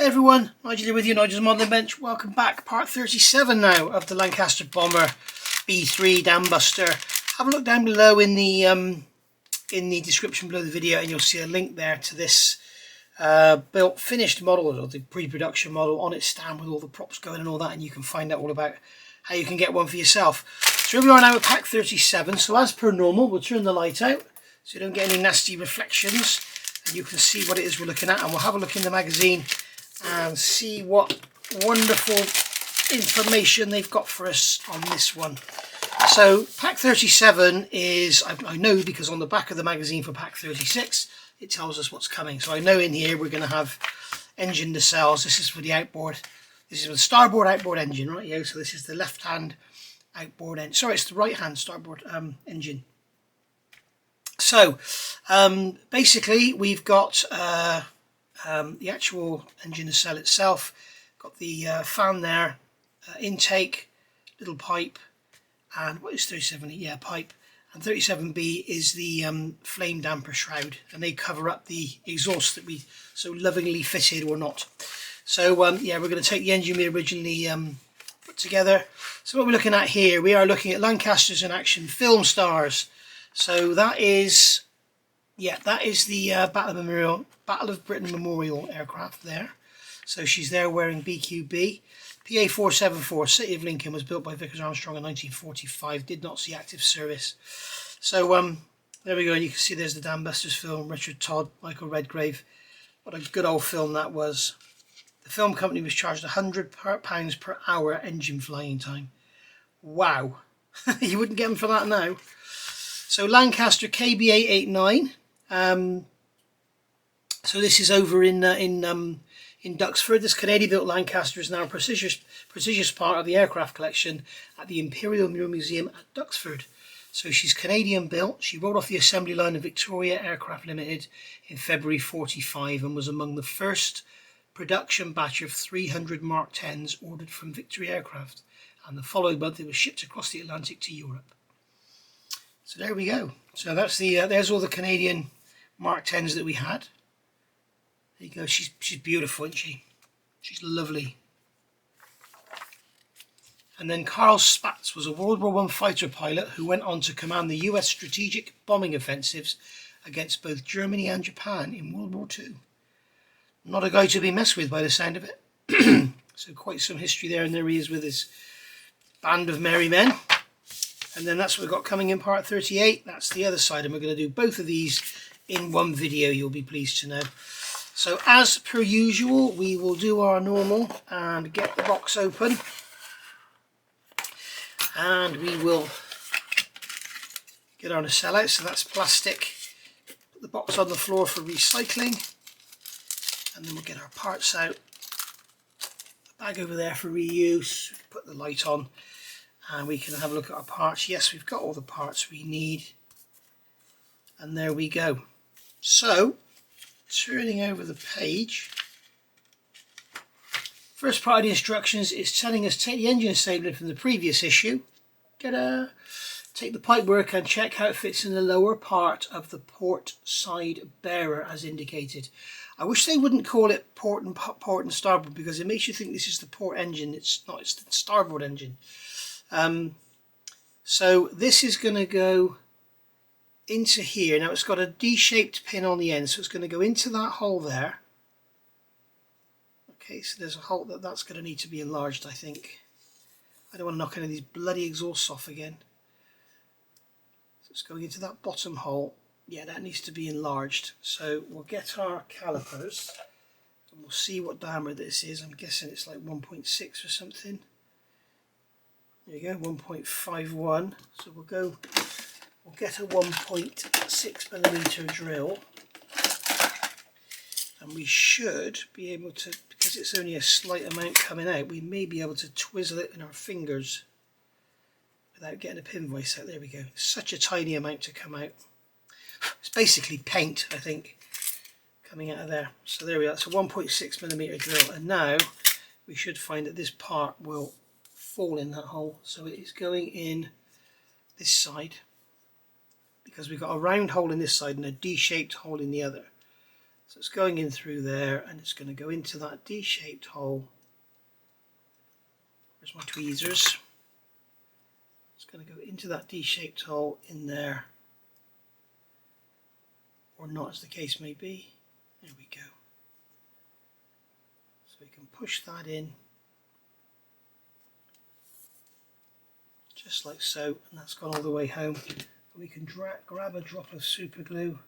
everyone, Nigel here with you, Nigel's Modelling Bench. Welcome back, part 37 now of the Lancaster Bomber B.III Dambuster. Have a look down below in the description below the video, and you'll see a link there to this built finished model, or the pre-production model on its stand with all the props going and all that, and you can find out all about how you can get one for yourself. So here we are now at pack 37. So as per normal, we'll turn the light out so you don't get any nasty reflections, and you can see what it is we're looking at, and we'll have a look in the magazine and see what wonderful information they've got for us on this one. So pack 37 is, I know because on the back of the magazine for pack 36 it tells us what's coming. So I know in here we're going to have engine nacelles. This is for the outboard. This is for the starboard outboard engine, right? Yeah. So this is the left hand outboard engine. Sorry, it's the right hand starboard engine. So basically we've got the actual engine nacelle itself, got the fan there, intake, little pipe, and what is 37? Yeah, pipe. And 37B is the flame damper shroud, and they cover up the exhaust that we so lovingly fitted or not. So yeah, we're going to take the engine we originally put together. So what we're looking at here, we are looking at Lancasters in action film stars. So that is, yeah, that is the Battle of Britain Memorial aircraft there. So she's there wearing BQB. PA-474, City of Lincoln, was built by Vickers Armstrong in 1945, did not see active service. So there we go, and you can see there's the Dambusters film, Richard Todd, Michael Redgrave. What a good old film that was. The film company was charged £100 per hour engine flying time. Wow. You wouldn't get them for that now. So Lancaster KB889. So this is over in Duxford. This Canadian-built Lancaster is now a prestigious part of the aircraft collection at the Imperial Museum at Duxford. So she's Canadian-built. She rolled off the assembly line of Victoria Aircraft Limited in February 45 and was among the first production batch of 300 Mark 10s ordered from Victory Aircraft. And the following month it was shipped across the Atlantic to Europe. So there we go. So that's the there's all the Canadian Mark 10s that we had. There you go. She's beautiful, isn't she? She's lovely. And then Carl Spaatz was a World War I fighter pilot who went on to command the US strategic bombing offensives against both Germany and Japan in World War II. Not a guy to be messed with by the sound of it. So quite some history there, and there he is with his band of merry men. And then that's what we've got coming in part 38. That's the other side, and we're going to do both of these in one video, you'll be pleased to know. So as per usual, we will do our normal and get the box open, and we will get our nacelle out. So that's plastic. Put the box on the floor for recycling, and then we'll get our parts out. The bag over there for reuse. Put the light on, and we can have a look at our parts. Yes, we've got all the parts we need, and there we go. So turning over the page, first part of the instructions is telling us take the engine assembly from the previous issue, take the pipework and check how it fits in the lower part of the port side bearer as indicated. I wish they wouldn't call it port and starboard, because it makes you think this is the port engine. It's not, it's the starboard engine. So this is going to go into here. Now it's got a D-shaped pin on the end, so it's going to go into that hole there. Okay, so there's a hole that's going to need to be enlarged, I think. I don't want to knock any of these bloody exhausts off again. So it's going into that bottom hole. Yeah, that needs to be enlarged. So we'll get our calipers and we'll see what diameter this is. I'm guessing it's like 1.6 or something. There you go, 1.51. So we'll get a 1.6mm drill, and we should be able to, because it's only a slight amount coming out, we may be able to twizzle it in our fingers without getting a pin vise out. There we go. Such a tiny amount to come out. It's basically paint, I think, coming out of there. So there we are. It's a 1.6mm drill, and now we should find that this part will fall in that hole. So it is going in this side, because we've got a round hole in this side and a D-shaped hole in the other. So it's going in through there, and it's going to go into that D-shaped hole. Where's my tweezers? It's going to go into that D-shaped hole in there, or not, as the case may be. There we go. So we can push that in, just like so, and that's gone all the way home. And we can grab a drop of super glue.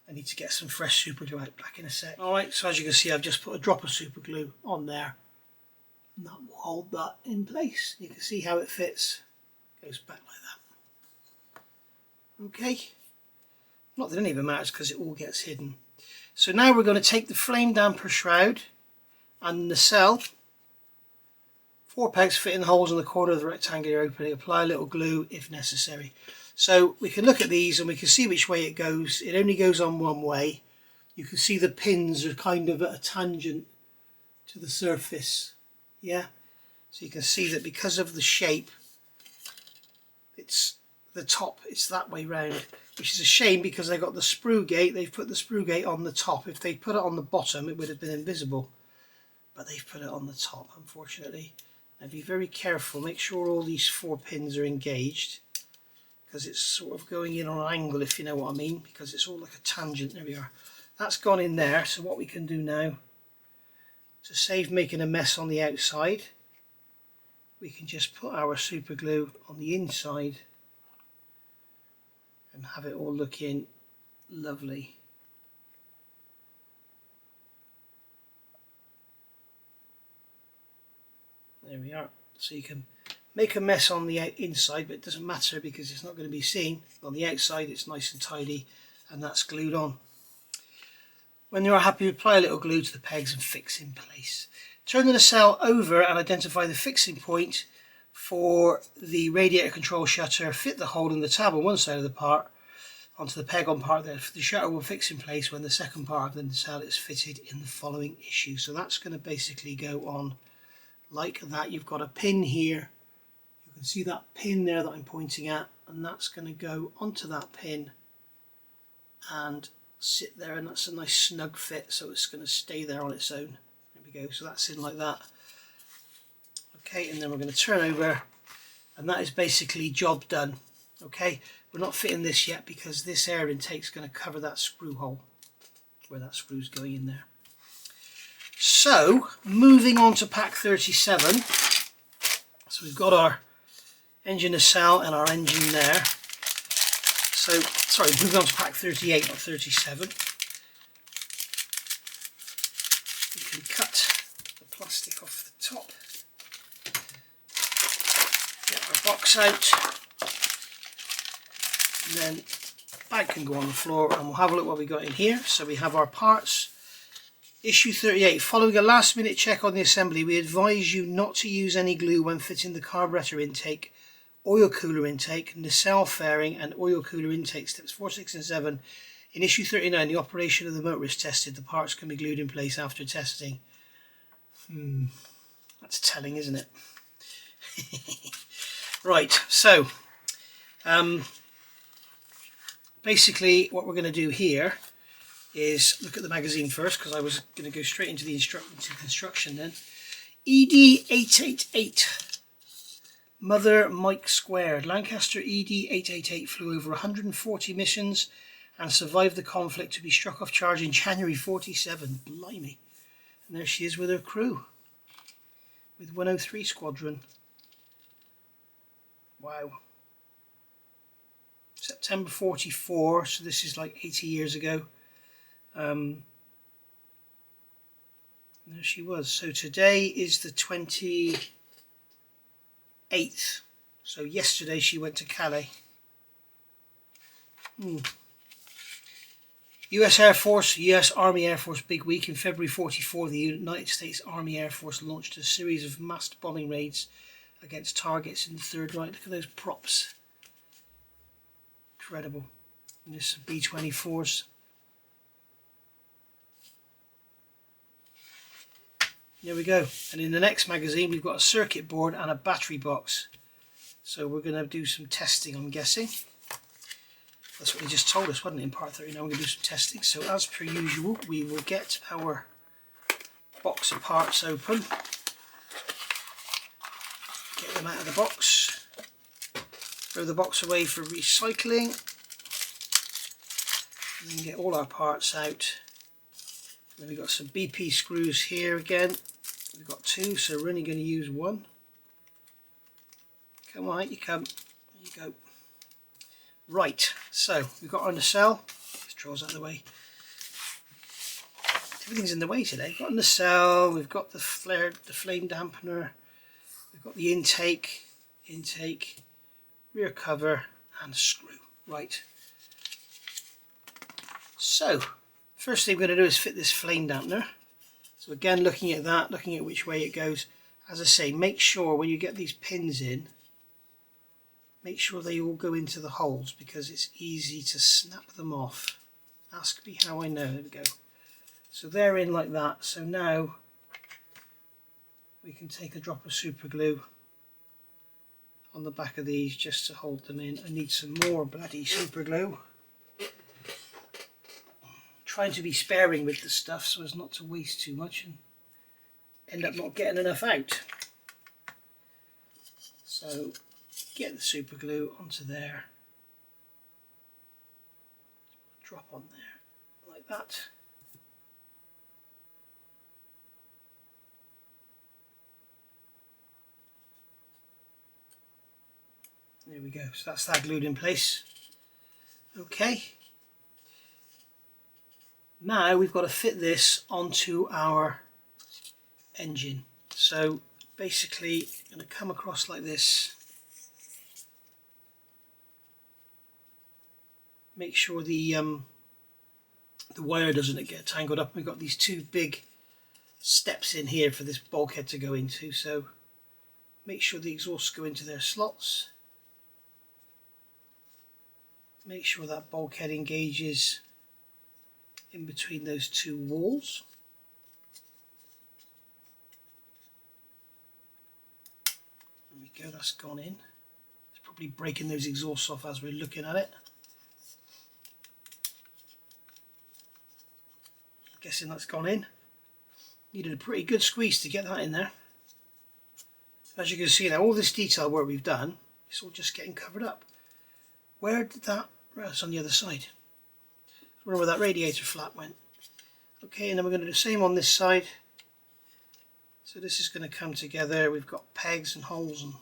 I need to get some fresh super glue out back in a sec. Alright, so as you can see, I've just put a drop of super glue on there, and that will hold that in place. You can see how it fits. Goes back like that. Okay. Not that it even matters because it all gets hidden. So now we're going to take the flame damper shroud and the nacelle. 4 pegs fit in the holes in the corner of the rectangular opening. Apply a little glue if necessary. So we can look at these and we can see which way it goes. It only goes on one way. You can see the pins are kind of at a tangent to the surface. Yeah. So you can see that because of the shape, it's the top, it's that way round, which is a shame because they got the sprue gate. They've put the sprue gate on the top. If they put it on the bottom, it would have been invisible, but they've put it on the top, unfortunately. Now be very careful, make sure all these 4 pins are engaged, because it's sort of going in on an angle, if you know what I mean, because it's all like a tangent. There we are. That's gone in there. So what we can do now, to save making a mess on the outside, we can just put our super glue on the inside and have it all looking lovely. There we are. So you can make a mess on the inside, but it doesn't matter because it's not going to be seen. On the outside it's nice and tidy, and that's glued on. When you're happy, apply a little glue to the pegs and fix in place. Turn the nacelle over and identify the fixing point for the radiator control shutter. Fit the hole in the tab on one side of the part onto the peg on part there. The shutter will fix in place when the second part of the nacelle is fitted in the following issue. So that's going to basically go on like that. You've got a pin here. You can see that pin there that I'm pointing at, and that's going to go onto that pin and sit there, and that's a nice snug fit, so it's going to stay there on its own. There we go. So that's in like that. Okay, and then we're going to turn over, and that is basically job done. Okay, we're not fitting this yet because this air intake is going to cover that screw hole where that screw's going in there. So moving on to pack 37. So we've got our engine nacelle and our engine there. So sorry, moving on to pack 38, not 37. We can cut the plastic off the top. Get our box out, and then the bag can go on the floor, and we'll have a look what we got in here. So we have our parts. Issue 38. Following a last minute check on the assembly, we advise you not to use any glue when fitting the carburetor intake, oil cooler intake, nacelle fairing and oil cooler intake steps 4, 6 and 7. In issue 39, the operation of the motor is tested. The parts can be glued in place after testing. That's telling, isn't it? Right, so basically what we're going to do here is look at the magazine first, because I was going to go straight into the construction then. ED888 Mother Mike Squared. Lancaster ED888 flew over 140 missions and survived the conflict to be struck off charge in January 47. Blimey. And there she is with her crew, with 103 Squadron. Wow. September 44, so this is like 80 years ago. There she was. So today is the 28th. So yesterday she went to Calais. US Air Force, US Army Air Force big week. In February 44, the United States Army Air Force launched a series of massed bombing raids against targets in the Third Reich. Look at those props. Incredible. And this B-24s. There we go. And in the next magazine we've got a circuit board and a battery box. So we're going to do some testing, I'm guessing. That's what he just told us, wasn't it, in part 30. Now we're going to do some testing. So as per usual, we will get our box of parts open, get them out of the box, throw the box away for recycling, and then get all our parts out. And then we've got some BP screws here again. We've got 2, so we're only going to use 1. Come on, out you come. There you go. Right, so we've got our nacelle. Let's draw us out of the way. Everything's in the way today. We've got a nacelle, we've got the flame dampener, we've got the intake, rear cover, and a screw. Right. So, first thing we're going to do is fit this flame dampener. So again, looking at that, looking at which way it goes. As I say, make sure when you get these pins in, make sure they all go into the holes because it's easy to snap them off. Ask me how I know. There we go. So they're in like that. So now we can take a drop of super glue on the back of these just to hold them in. I need some more bloody super glue. Trying to be sparing with the stuff so as not to waste too much and end up not getting enough out. So get the super glue onto there, drop on there like that. There we go, so that's that glued in place. Okay, now we've got to fit this onto our engine. So basically I'm going to come across like this, make sure the wire doesn't get tangled up. We've got these 2 big steps in here for this bulkhead to go into, so make sure the exhausts go into their slots. Make sure that bulkhead engages in between those 2 walls. There we go, that's gone in. It's probably breaking those exhausts off as we're looking at it. I'm guessing that's gone in. Needed a pretty good squeeze to get that in there. As you can see now, all this detail work we've done, it's all just getting covered up. Where did that... Right, it's on the other side. I wonder where that radiator flap went. Okay, and then we're going to do the same on this side. So this is going to come together. We've got pegs and holes and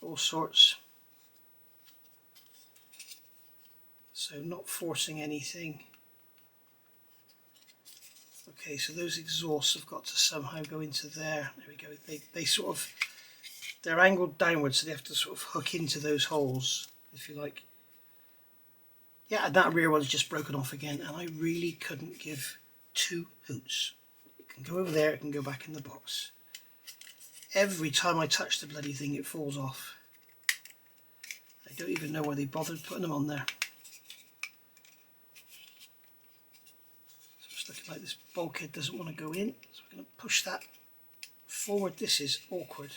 all sorts. So not forcing anything. Okay, so those exhausts have got to somehow go into there. There we go. They sort of, they're angled downwards, so they have to sort of hook into those holes, if you like. Yeah, and that rear one's just broken off again, and I really couldn't give 2 hoots. It can go over there, it can go back in the box. Every time I touch the bloody thing, it falls off. I don't even know why they bothered putting them on there. So it's looking like this bulkhead doesn't want to go in, so we're going to push that forward. This is awkward.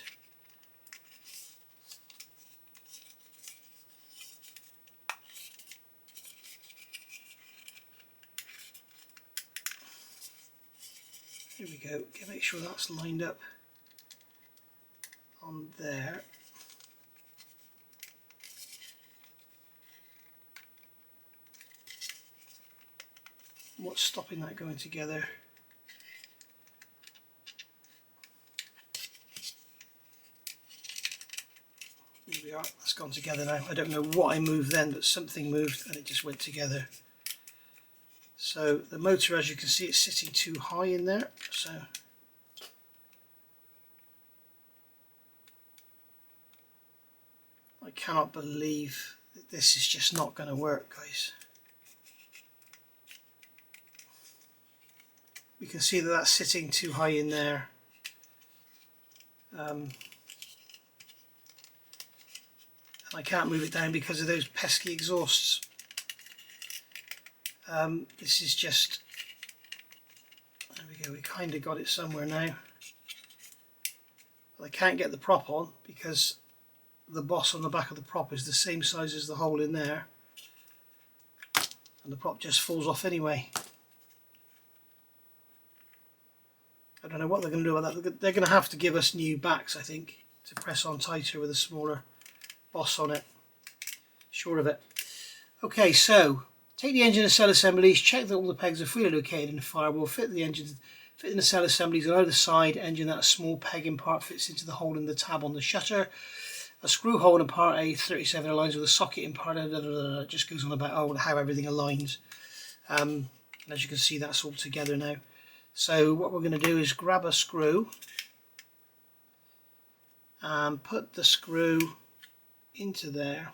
Here we go. Okay, make sure that's lined up on there. What's stopping that going together? Here we are, that's gone together now. I don't know what I moved then, but something moved and it just went together. So the motor, as you can see, it's sitting too high in there. So I cannot believe that this is just not going to work, guys. We can see that that's sitting too high in there. And I can't move it down because of those pesky exhausts. This is just, there we go, we kind of got it somewhere now. But I can't get the prop on because the boss on the back of the prop is the same size as the hole in there. and the prop just falls off anyway. I don't know what they're going to do about that. They're going to have to give us new backs, I think, to press on tighter with a smaller boss on it. Sure of it. Okay, so take the engine nacelle assemblies, check that all the pegs are fully located in the firewall, fit the nacelle assemblies on either side, engine that a small pegging part fits into the hole in the tab on the shutter. A screw hole in part A37 aligns with a socket in part A, it just goes on about how everything aligns. And as you can see, that's all together now. So what we're going to do is grab a screw and put the screw into there.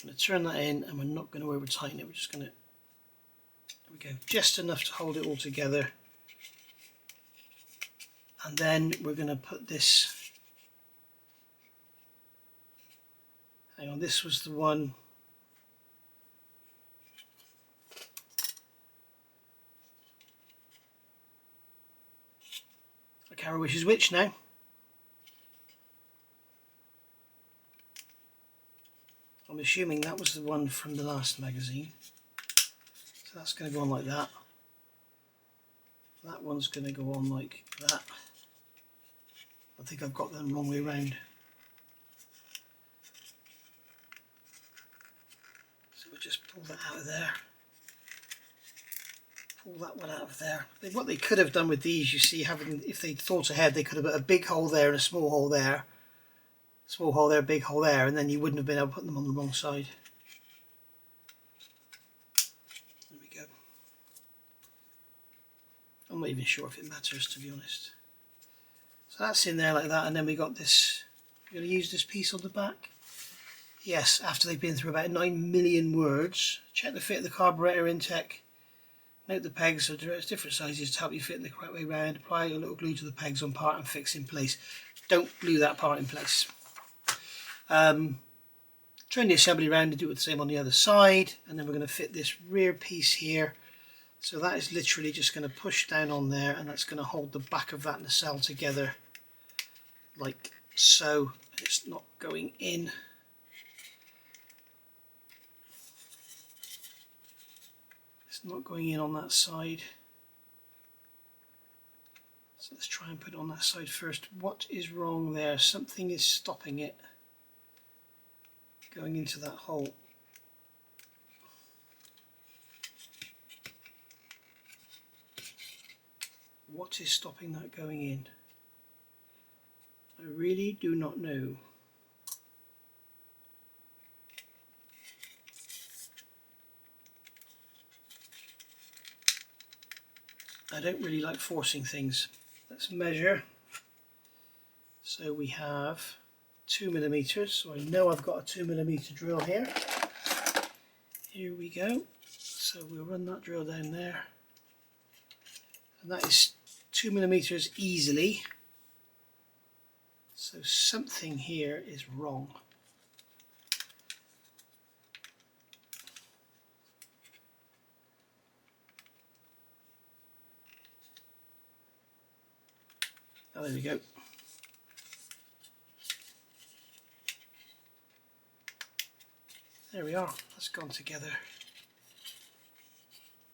I'm going to turn that in, and we're not going to over tighten it. We're just going to, there we go, just enough to hold it all together. And then we're going to put this, hang on, this was the one, I can't remember which is which now. I'm assuming that was the one from the last magazine. So that's going to go on like that. That one's going to go on like that. I think I've got them the wrong way around. So we'll just pull that out of there. Pull that one out of there. What they could have done with these, you see, if they'd thought ahead, they could have put a big hole there and a small hole there. Small hole there, big hole there, and then you wouldn't have been able to put them on the wrong side. There we go. I'm not even sure if it matters, to be honest. So that's in there like that, and then we got this. We're going to use this piece on the back. Yes, after they've been through about 9 million words. Check the fit of the carburetor intake. Note the pegs are different sizes to help you fit in the correct way round. Apply a little glue to the pegs on part and fix in place. Don't glue that part in place. Turn the assembly around and do it the same on the other side, and then we're going to fit this rear piece here. So that is literally just going to push down on there, and that's going to hold the back of that nacelle together like so. It's not going in. It's not going in on that side. So let's try and put it on that side first. What is wrong there? Something is stopping it going into that hole. What is stopping that going in? I really do not know. I don't really like forcing things. Let's measure. So we have 2mm, so I know I've got a 2mm drill here. Here we go. So we'll run that drill down there. And that is 2mm easily. So something here is wrong. Oh, there we go. There we are, that's gone together.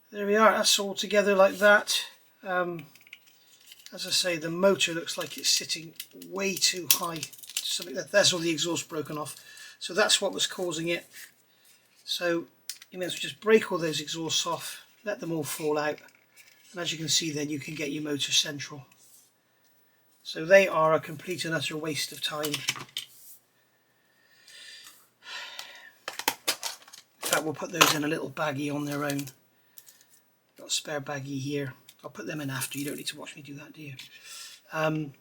There we are, that's all together like that. As I say, the motor looks like it's sitting way too high. That's all the exhaust broken off. So that's what was causing it. So you may as well just break all those exhausts off, let them all fall out. And as you can see then, you can get your motor central. So they are a complete and utter waste of time. In fact, we'll put those in a little baggie on their own. Got a spare baggie here. I'll put them in after. You don't need to watch me do that, do you? So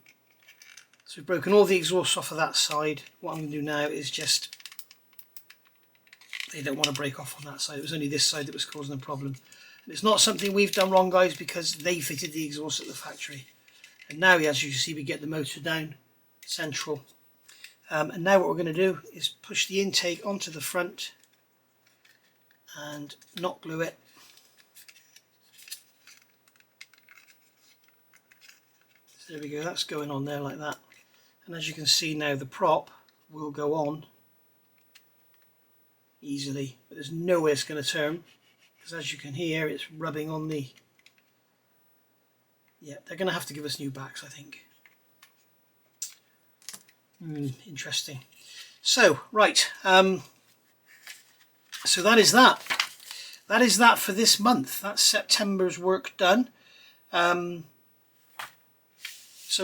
we've broken all the exhausts off of that side. What I'm going to do now is just, they don't want to break off on that side. It was only this side that was causing the problem. And it's not something we've done wrong, guys, because they fitted the exhaust at the factory. And now, as you can see, we get the motor down central. And now what we're going to do is push the intake onto the front and not glue it. So there we go, that's going on there like that. And as you can see now, the prop will go on easily, but there's no way it's going to turn, because as you can hear, it's rubbing on the... Yeah, they're going to have to give us new backs, I think. Interesting. So, right, so that is that. That is that for this month. That's September's work done. So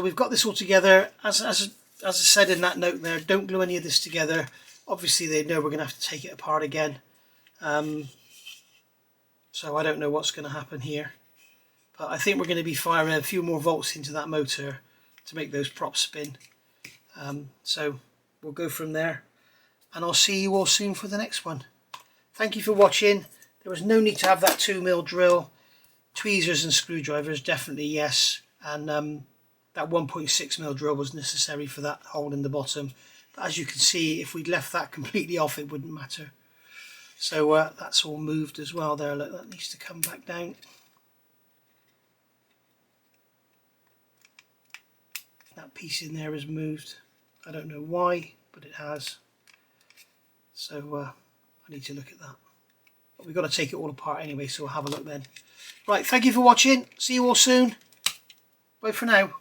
we've got this all together. As I said in that note there, don't glue any of this together. Obviously they know we're going to have to take it apart again. So I don't know what's going to happen here. But I think we're going to be firing a few more volts into that motor to make those props spin. So we'll go from there. And I'll see you all soon for the next one. Thank you for watching. There was no need to have that 2mm drill. Tweezers and screwdrivers, definitely yes. And that 1.6mm drill was necessary for that hole in the bottom. But as you can see, if we'd left that completely off, it wouldn't matter. So that's all moved as well there. Look, that needs to come back down. That piece in there is moved. I don't know why, but it has. So I need to look at that. But we've got to take it all apart anyway, so we'll have a look then. Right, thank you for watching. See you all soon. Bye for now.